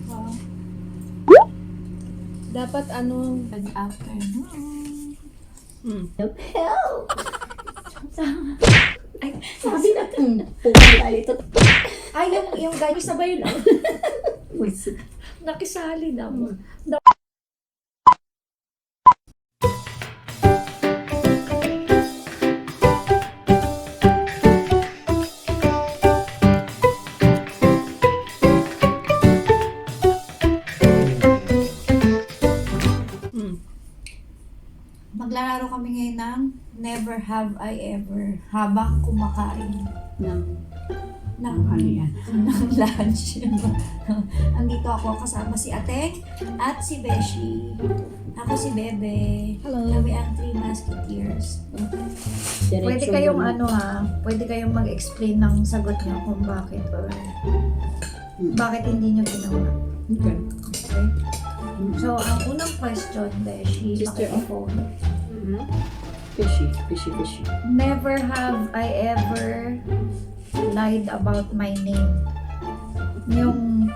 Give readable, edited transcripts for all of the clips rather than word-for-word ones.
ka. Dapat good afternoon. Help! Ay, sabi na kang pumunta ito. Ay, yung guys sabay lang. Wait, Nakisali na mo. Maglalaro kami ngayon ng Never Have I Ever habang kumakain ng ano yan? ng lunch. Andito ako kasama si Ateng at si Beshi. Ako si Bebe. Hello. Kami ang Three Musketeers. Pwede kayong pwede kayong mag-explain ng sagot niyo kung bakit or bakit hindi niyo ginawa. Okay. Okay? So, ang unang question, Beshi, Sister, makikiphone. Fishy. Never have I ever lied about my name. Yung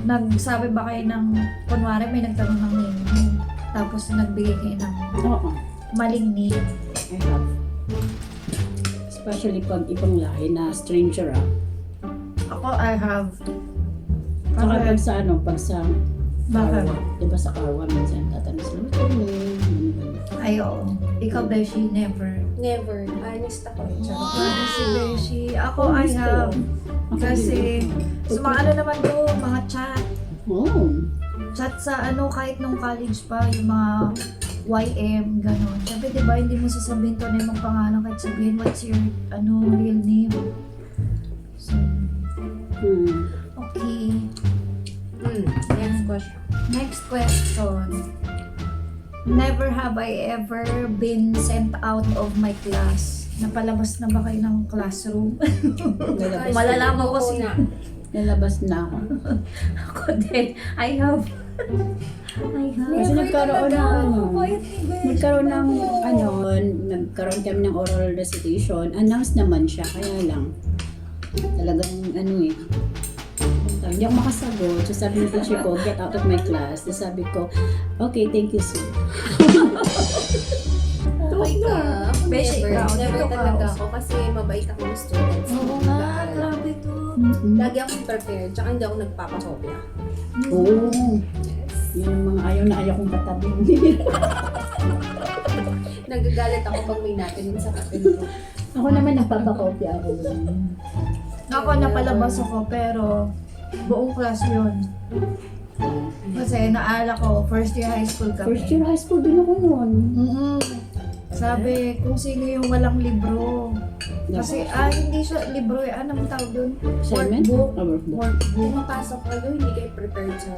nagsabi ba kayo ng, kunwari may nagtanong ng name mo, tapos nagbigay kayo ng Oo. maling name. I have. Especially pag ibang lahi na stranger Ako, I have. Saka Okay. pag sa pag sa Bakit? Carwa. Diba sa Carwa minsan tatanong sila, what's your name? Ay, oo. Ikaw, Beshi, never. Never. Honest ako. Ano si Beshi? Ako, I have. Kasi, sa mga naman to, mga chat. Oh. Chat sa kahit nung college pa, yung mga YM, gano'n. Siyempre, di ba, hindi mo sasabihin to na yung pangalan kahit sabihin, what's your, real name? So, okay. Next question. Next question. Never have I ever been sent out of my class. Napalabas na ba kayo ng classroom? Malalaman ko si Nalabas na ako. Ako din. I have. Kasi nagkaroon nagkaroon kami ng oral recitation. Announced naman siya, kaya lang talagang hindi ako makasagot. So sabi ng teacher ko, get out of my class. So sabi ko, okay, thank you sir. Okay ka. Ako Beshi, never. ikaw, Never dito ka. talaga ako kasi mabait akong student. Oo nga, grabe to. Lagi akong prepared. Tsaka hindi ako nagpapakopya. Oo. Yes. Yun ang mga ayaw kong katabi. Nagagalit ako pag may natin sa kapin ko. Ako naman nagpapakopya ako. Ako napalabas ako pero buong class yun. Kasi naala ko, first year high school kami. First year high school din ako noon. Sabi kung sino yung walang libro. Kasi hindi siya libro anong tawag doon? Assignment? Workbook. Workbook. Workbook. Pumapasok kayo, hindi kayo prepared sa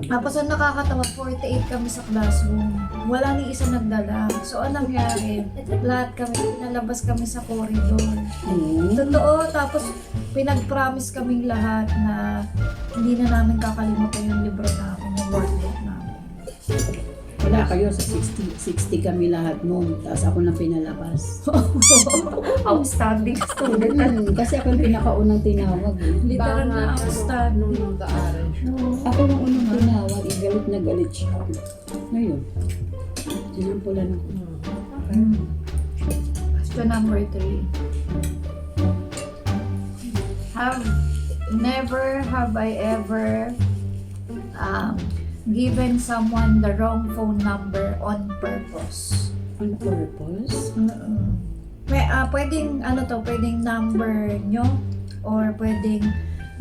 Tapos ang nakakatawa, 48 kami sa classroom. Wala ni isa nagdala. So anong nangyari? Lahat kami, pinalabas kami sa corridor. Totoo, tapos pinag-promise kaming lahat na hindi na namin kakalimutan yung libro namin, yung workbook namin. Wala kayo sa 60 kami lahat noon. Tapos ako na pinalabas. Outstanding student. Kasi ako yung pinakaunang tinawag. Literal na outstanding. nung nag-aaral siya. Ako yung unang tinawag. Galit na galit siya. Ngayon, sinampulan ako. Question number 3. Never have I ever given someone the wrong phone number on purpose. On purpose? Pwedeng pwedeng number nyo or pwedeng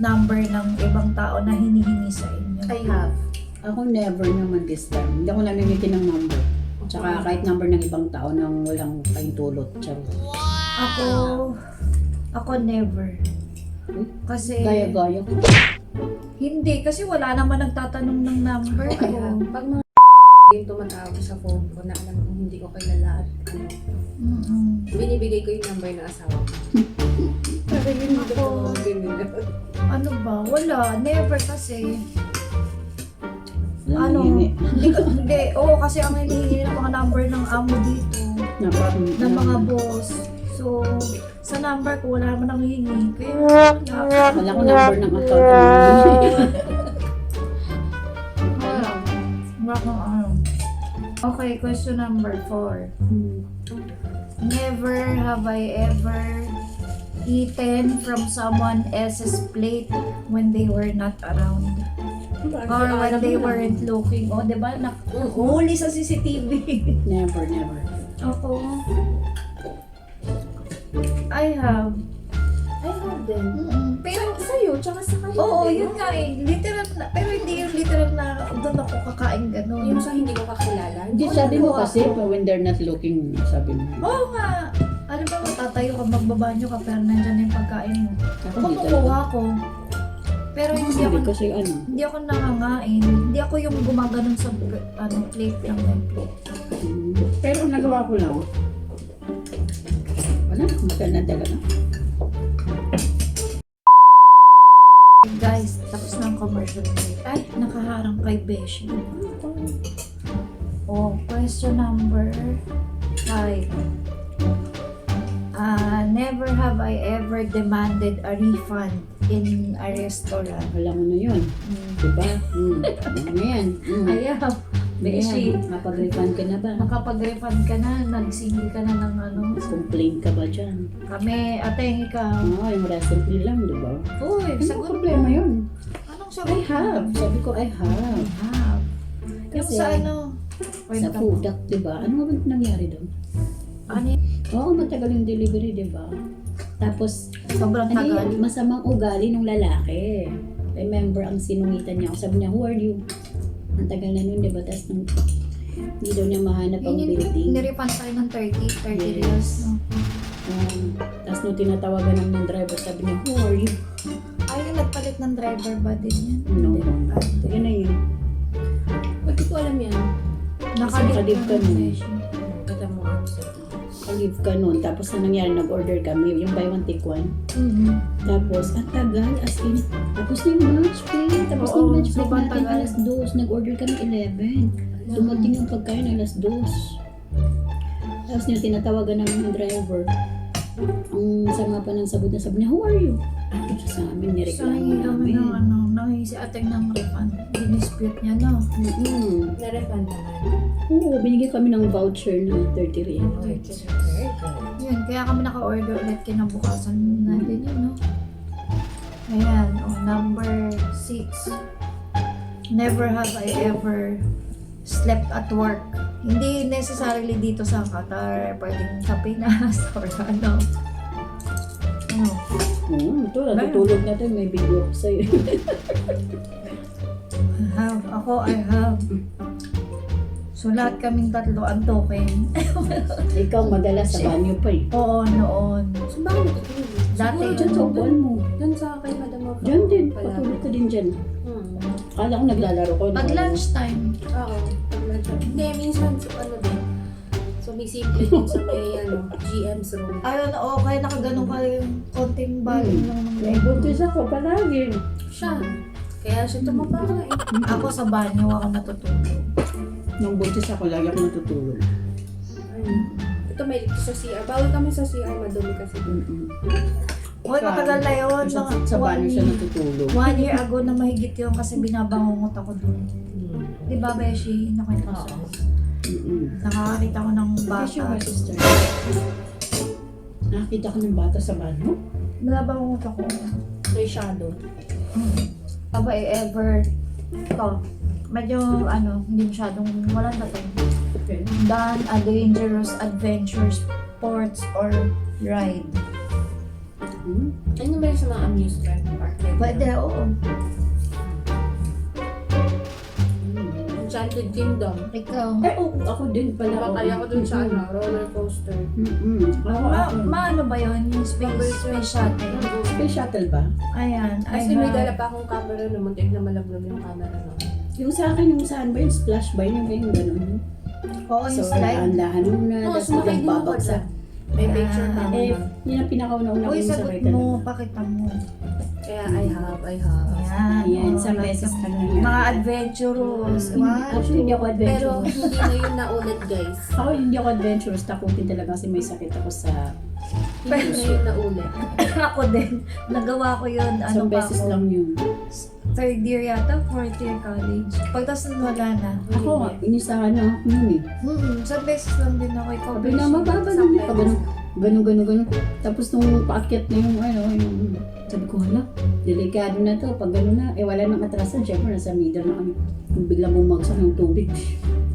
number ng ibang tao na hinihingi sa inyo. I have. Ako never naman this time. Hindi ako namimitin ng number. Tsaka kahit number ng ibang tao nang walang pahintulot. Ako never. Kasi Gaya-gaya ko. hindi, kasi wala naman nagtatanong ng number ko. Pag mga yung tumatawag sa phone ko na alam kong hindi ko kilala at binibigay ko yung number ng asawa ko. Sabi ko, hindi ko tumawagin. Ano ba? Wala. Never kasi. Hindi. Oo, kasi ang hinihingi ng mga number ng amo dito. Ng mga boss. So, sa number ko, wala naman ang hihingi. Kaya, Wala ko number ng account. Baka ano. Okay, question number 4. Never have I ever eaten from someone else's plate when they were not around. Or when they weren't looking. O, diba? Huli sa CCTV. Never, never. Ako. I have. I have din. Pero, Sa'yo, tsaka sa kanya. oo, din. yun nga eh. Literal na, pero hindi yung literal na doon ako kakain gano'n. Yung sa hindi ko kakilala. Hindi, sabi mo kasi, when they're not looking, sabi mo. Oo nga. Ano ba, tatayo ka, magbabanyo ka, pero nandyan na yung pagkain mo. Ako Ako di kukuha ko. Pero hindi ako, Hindi kasi ano. hindi ako nangangain. Hindi ako yung gumaganon sa plate lang ng plate. Pero ang nagawa ko lang, wala, maganda talaga. Guys, tapos na ang commercial break. Ay, nakaharang kay Beshi. Oh, question number 5. Never have I ever demanded a refund in a restaurant. Wala mo na yun. Diba? Ano yan? Ayaw. Beshi, Mapag-refund ka na ba? makapag-refund ka na, nagsingil ka na ng ano. Complain ka ba dyan? Kami, ateng ikaw. Oo, yung recently lang, diba? Uy, Ano sagot problema yun? Anong I sagot? have. Sabi ko, I have. Have. Yung Kasi, sa ano? Sa Kwenta mo. Fudak, diba? Ano ba nangyari doon? Ano yun? Oo, matagal yung delivery, diba? Tapos, Sobrang tagal. hindi, masamang ugali ng lalaki. Remember, ang sinungitan niya ako. Sabi niya, who are you? Ang tagal na nun, diba? Tapos, hindi daw niya mahanap ang Yun building. yung nirefund tayo ng 30 Yes. reals. No? Tapos, nung tinatawagan ng driver, sabi niya, who are you? Ay, yung nagpalit ng driver ba din yan? No. Hindi. Ah, hindi. Yun na yun. Pati ko alam yan. Nakalip ka ng nun. session. Kata mo answer. Leave ka nun. Tapos, na nangyari, nag-order kami. Yung buy one, take one. Mhm. Tapos, ang tagal, as in, tapos na yung lunch break. Tapos na Oo, yung lunch break sobrang natin, tagal. alas 2. Nag-order kami 11. Dumating yung pagkain, alas 2. Tapos yung tinatawagan namin ng driver. Ang sama pa ng sabot na sabi niya, who are you? Sa amin, So, nireklamo hindi kami namin. ng ano, nangyay si ateng ng refund. Dinispute niya, no? Na-refund naman. Oo, binigyan kami ng voucher na 30 real. Very good. Yun, kaya kami naka-order ulit kinabukasan natin yun, no? Ayan, number 6. Never have I ever slept at work. Hindi necessarily dito sa Qatar, pwedeng sa Pinas or ano. Ano? Ito, natutulog natin, may video ko sa'yo. I have. So, lahat kaming tatlo ang token. Ikaw madalas sa banyo pa eh. Oo, noon. So, bakit natutulog? Dati Siguro Diyan dyan sa upuan mo. Dun sa kay Madam Opo. Diyan din, Pala. patulog ka din dyan. Hmm. Akala ko naglalaro ko. Pag lunchtime, Oo. Hindi, minsan ano din. So, may simple din sa may GM's room. ayun, kaya nakaganon ka yung konting baling lang ng May leg. buntis ako palagi. Siya. Kaya siya tumapa nga eh. Ako sa banyo ako natutulog. Nung buntis ako, lagi ako natutulog. Ayun. Ito may dito sa CR. Bawal kami sa CR, madumi kasi. Uy, matagal na yun. Sa, Mga sa banyo siya 1 natutulog. year ago na mahigit yun kasi binabangungot ako doon. Di ba, Beshi? Nakwento ko sa'yo. Nakakakita ko ng Kasi bata. yung sister. Nakakita ko ng bata sa banyo. Binabangungot ako. May shadow. Aba, ever ito. Medyo, hindi masyadong wala na to. Okay. Done a dangerous adventure sports or ride. Ano ba yung sa mga amusement park? Pwede, oo. Enchanted Kingdom. Ikaw. Ako din pala. Napakaya ko dun sa roller coaster. Maano ba yun? Yung space shuttle. Space shuttle ba? Ayan. Kasi may dala pa akong camera na muntik na malaglag yung camera no. Yung sa akin, yung saan ba yung splash ba? Yung ba yung gano'n? Oo, yung So, slide. andahan mo na, Oo, tapos sumakay biglang din ako babagsak. May picture pa Eh, naman. yun ang pinakauna-una ko Uy, yung sagot sakay mo. talaga. Pakita mo. Kaya I have. Yan. Ayan, Oo, isang like beses yung ka lang yan. Mga adventurous. Actually, hindi ako Pero adventurous. hindi na yun naulit, guys. Ako hindi ako adventurous. Takutin talaga kasi may sakit ako sa... Hindi na yun naulit. Ako din. Nagawa ko yun. Ano Isang pa beses ako? lang yun. Third year yata, fourth year college. Pagtas nun wala na. Ako, inisahan na ako yun eh. Isang beses lang din ako. Ikaw, Sabi na, mababa lang yun. Pa, ganun. Tapos nung paakyat na yung sabi ko, hala, delikado na to. Pag gano'n na, wala nang atrasan. Siyempre, nasa middle na kami. Kung biglang bumagsak yung tubig.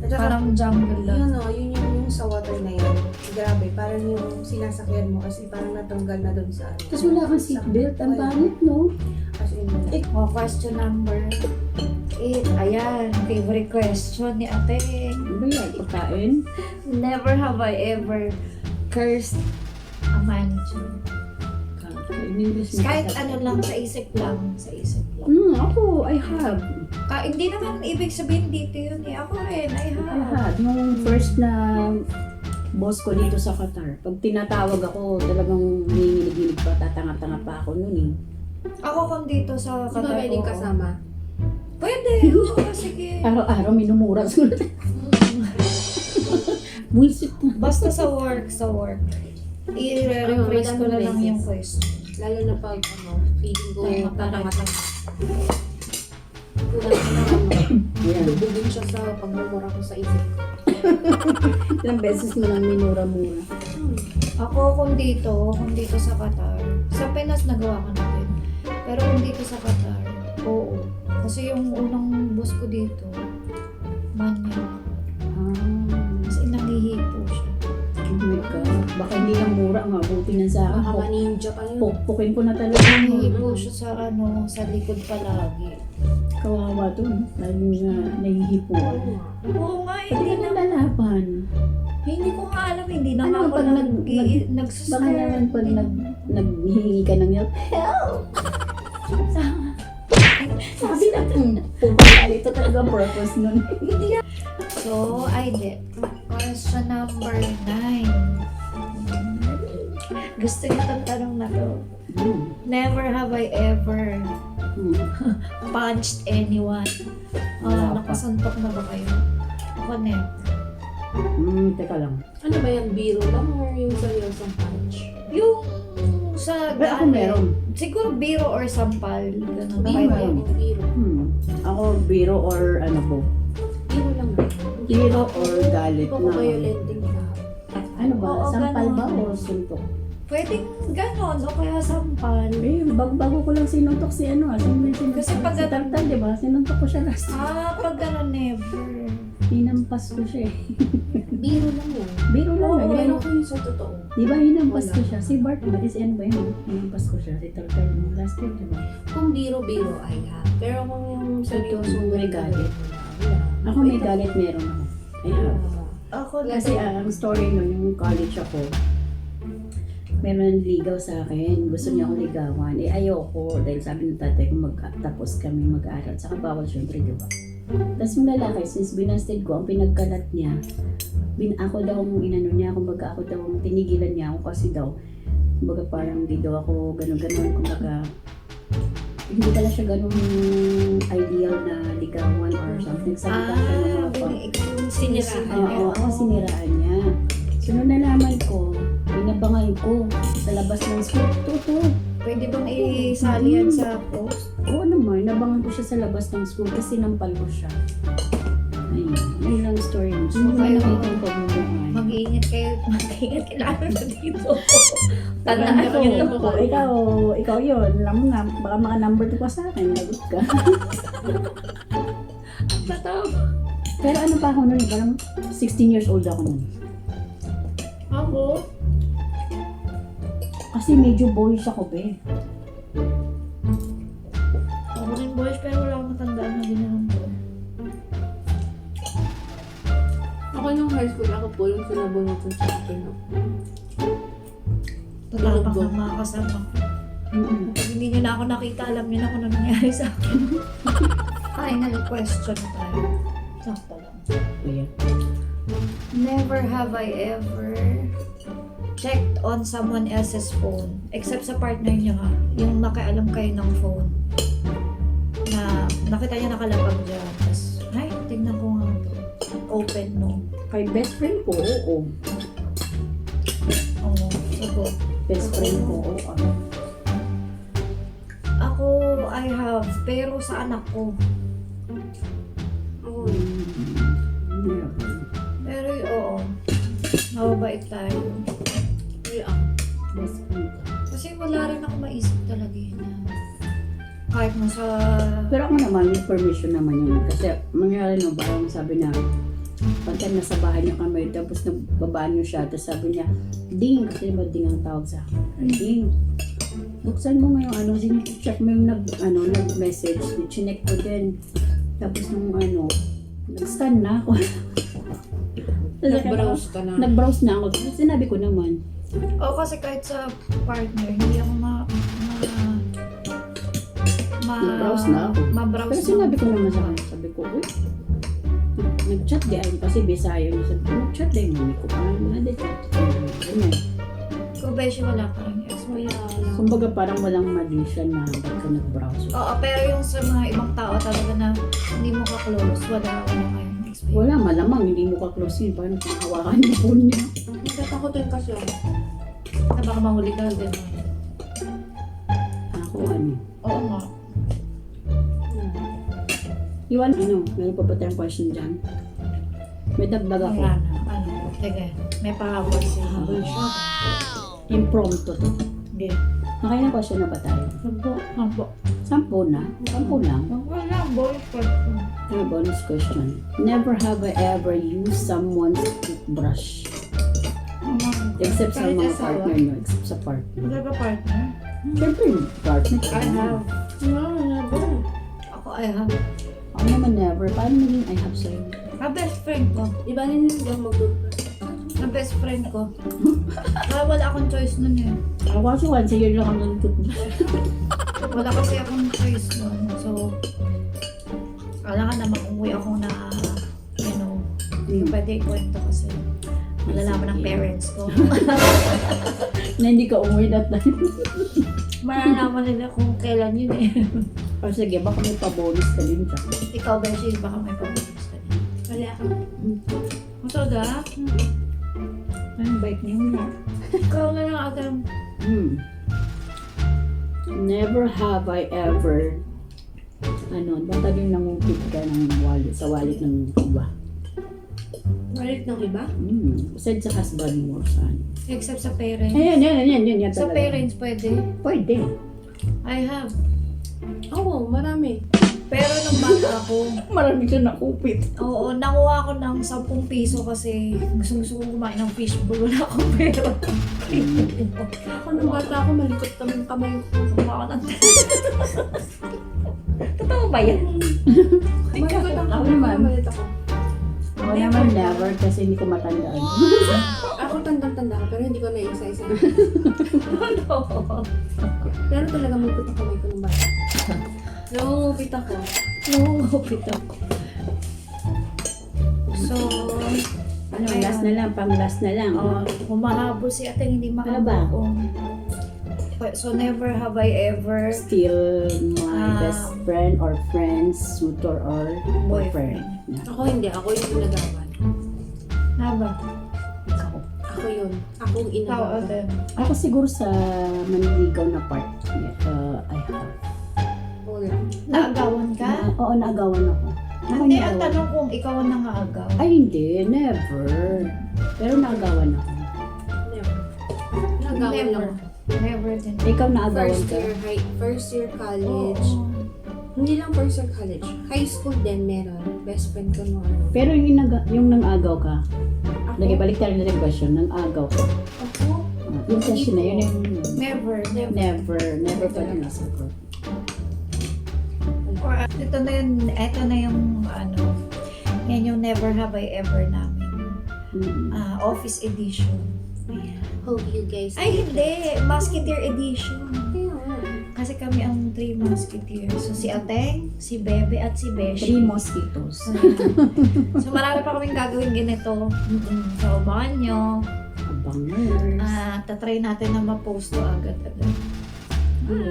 At saka, Parang jungle lang. yun o, yun yung sa water na yun. Grabe, parang yung sinasakyan mo kasi parang natanggal na doon sa ano. Tapos wala kang seatbelt. Ang pangit, no? As in, Oh, question number 8. Ayan, favorite question ni ate. Ano ba yan? Pagkain? Never have I ever cursed a manager. In English na Kahit pagkain. ano lang, sa isip lang. Ako, I have. Hindi naman ibig sabihin dito yun eh. Ako rin, I I have. have. Yung first na boss ko dito sa Qatar, pag tinatawag ako, talagang nanginginig-ginig pa, tatanga-tanga pa ako nun eh. Ako kung dito sa di ba Qatar, pwedeng oo. kasama? Pwede, oo, sige. Araw-araw minumura ko. Buisit na. Basta sa work. I-rephrase ko na lang yung question. Lalo na pag feeling ko Ay, matanga-tanga. Kulang na Ayan. lubugin siya sa pagmumura ko sa isip. Ilang beses mo lang minura-mura. Ako kung dito sa Qatar, sa Pinas nagawa ko na din. Pero kung dito sa Qatar, oo. Kasi yung unang boss ko dito, manyan. Kasi nangihipo siya. Oh my God. Baka hindi lang mura ang abutin na sa akin. Baka ma-ninja pa yun. Pukpukin ko na talaga. Nangihipo siya sa likod palagi. Kawawa to. Lalo na nahihipuan. Oo nga, Pati hindi ka na. nalalaban. Hindi ko nga alam, hindi na Ano, nga ako pag nag-start. Baka naman pag naghihingi ka ng help. Sabi na, pupunta ito talaga ang purpose nun. So, I did. Question number 9. Gusto niyo itong tanong na to. Never have I ever punched anyone. Wala pa. Nakasuntok na ba kayo? Ako never. Teka lang. Ano ba yan? Biro lang or yung seryosong punch? Yung sa Ako meron. siguro biro or sampal. Ganun. Biro. Pwede. Biro. Ako, biro or ano po? Biro lang. Biro or galit Hindi ko na. violating ka. Ano ba? Oo, Sampal ba ganun. o suntok? Pwedeng ganon o kaya sampal. Bago ko lang sinuntok si ano Kasi pag- si Tartan, di ba? Sinuntok ko siya last. Pag ganon never. Hinampas ko siya eh. Biro lang yan. Biro lang. Oo, eh. Pero kung yung sa totoo. Di ba hinampas Wala. ko siya? Si Bart ba? Si ano ba yun? Hinampas ko siya. Si Tartan yung last year, di ba? Kung biro, ay ha. Pero kung yung seryosong May galit. wala. Ako may galit meron ako. I have. Ako Kasi ang story nun, yung college ako, meron ligaw sa akin. Gusto niya akong ligawan. Ayoko. Dahil sabi ng tatay ko, tapos kami mag-aaral. Saka bawal syempre, di ba? Tapos yung lalaki, since binasted ko, ang pinagkalat niya, ako daw ang inano niya, kumbaga ako daw ang tinigilan niya ako kasi daw, kumbaga parang di daw ako ganun-ganun, kumbaga hindi pala siya ganun ideal na ligawan or something. Sabi siya ng mga siniraan Oo, ako siniraan niya. So, nung nalaman ko, binabangan ko sa labas ng school. Totoo. Pwede bang isali yan sa post? Oo naman, nabangan ko siya sa labas ng school kasi nampal ko siya. Ayun, ayun lang story mo. So, Okay. nakita yung pagmumukhaan. Mag-iingat kayo. Mag-iingat kailangan na dito. Tandaan Tandaan ko, yun lang ako. ikaw yun. Alam mo nga, baka mga number 2 pa sa akin, lagot ka. Tataw. Pero ano pa ako nun, parang 16 years old ako nun. Ako? Kasi medyo boyish ako, be. Ako rin boys, pero wala akong matandaan na ginawa ko. Ako nung high school, ako po yung sinabunod sa akin. Tatapang ng mga kasama ko. Mm-mm. Pag hindi nyo na ako nakita, alam nyo na kung ano nangyari sa akin. Final question tayo. Sakto lang. Kuya. Never have I ever checked on someone else's phone. Except sa partner niya ha. Yung nakialam kayo ng phone. Na nakita niya nakalapag dyan. Tapos, ay, tignan ko nga to. Open no. Kay best friend ko, oo. Oo. Ako. Best friend ko, oo. Ako, I have. Pero sa anak ko. Oo. Pero oo. Mababait tayo. Best friend ko. Kasi wala rin ako maisip talaga yun na kahit mo sa... Pero ako naman, may permission naman yun. Kasi mangyari no, parang sabi na, pagka nasa bahay niya kami, tapos nagbabaan niyo siya, tapos sabi niya, Ding, kasi ba Ding ang tawag sa akin? Ding, buksan mo ngayon, check mo yung nag-message, chinek ko din. Tapos nung nag-scan na ako. Nag-browse ka na. Nag-browse na ako. Tapos sinabi ko naman, Oo, kasi kahit sa partner, hindi ako Nag-browse na ako. Ma-browse pero sinabi ko naman sa kanya, sabi ko, uy, nag-chat di ayun kasi Bisaya yun. Sabi ko, nag-chat din yun. Ko parang na-chat. Ganyan. Kung beshi, wala pa rin experience. Kumbaga parang walang magician na ba't ka nag-browse. Oo, pero yung sa mga ibang tao talaga na hindi mo ka-close, wala kayong experience. Wala, malamang hindi mo ka-close yun. Parang hawakan yung phone niya. Natakotin kasi ako. Na baka mahuli ka din. Ako Oo nga. Iwan, meron pa ba tayong question dyan? May dagdag ako. Wala na. Sige. May pahabol siya. Habol siya. Impromptu to. Hindi. Nakailang question na ba tayo? Hampo. 10 na? 10 lang? Wala, bonus part. May bonus question. Never have I ever used someone's toothbrush. Except sa mga partner nyo. Except sa partner. Wala ba partner? Siyempre, partner. I have. No, never. Ako, I have. Ako naman never. Paano naging I have sa'yo? Best friend ko. Iba rin hindi ako mag-toothbrush. Ang best friend ko. Kaya wala akong choice nun eh. Ako kasi once a year lang ako nag-toothbrush. Wala kasi akong choice nun. So, kailangan na mag-uwi ako na, pwede ikwento kasi malalaman ng parents ko. Na hindi ka umuwi that time. Malalaman nila kung kailan yun eh. O sige, baka may pa-bonus ka din siya. Ikaw, Beshi, baka may pabilis ka din. Wala ako. Masoda? Ang bike niyo na. Ikaw na lang agam. Never have I ever basta yung nangungkit ka ng wallet, sa wallet ng iba. Wallet ng iba? Said sa husband mo, saan? Except sa parents. Yan Sa talaga. parents, pwede. Pwede. I have. Oo, marami. Pero nung bata ako, Marami ka nakupit. oo, nakuha ko ng 10 piso kasi gusto ko kumain ng fishbowl. Wala akong pera. Ako nung bata ako, malikot kami yung kamay ko. Kumain ako ng Totoo ba yan? Malikot ang Ako kamay ko, naman. malit ako. Ako naman never kasi hindi ko matandaan. Ako tandang-tanda ko, pero hindi ko na isa-isa. Pero talaga malikot ang kamay ko nung bata. Nangungupit ako. Nangungupit ako. So, Last na lang, last na lang. humahabol si ate, hindi Ano ba? makabukong. So, never have I ever Still my best Um, friend or friend, suitor or boyfriend. Yeah. Ako hindi, ako yung inagawan. Naba? Ikaw. Ako yun. Ako yung Ikaw, inagawan. ate. Ako siguro sa maniligaw na part. I have. Wala. Naagawan ka? Oo, naagawan ako. Hindi, ang Naagawan. tanong kung ikaw ang nangaagaw. Ay, hindi. Never. Pero naagawan ako. Never. Nagawan lang ako. Never din. Ikaw naagawan First ka? year, first year college. Oo. Hindi lang first year college. High school din meron. Best friend ko no ano. Pero yung nang-agaw ka, Ako? balik tayo na yung question, nang-agaw ka. Ako? Yung question na yun, yung Never. never pa rin nasagot. Or, ito na yung yan yung never have I ever namin. Office edition. Ayan. Hope you guys. Ay, hindi. Musketeer edition. Kaya nga. Kasi kami ang 3 musketeers. So, si Ateng, si Bebe, at si Beshi. 3 mosquitoes. So, marami pa kaming gagawin ganito. So, abangan nyo. pang nurse. Tatry natin na ma-post to agad-agad. Ano?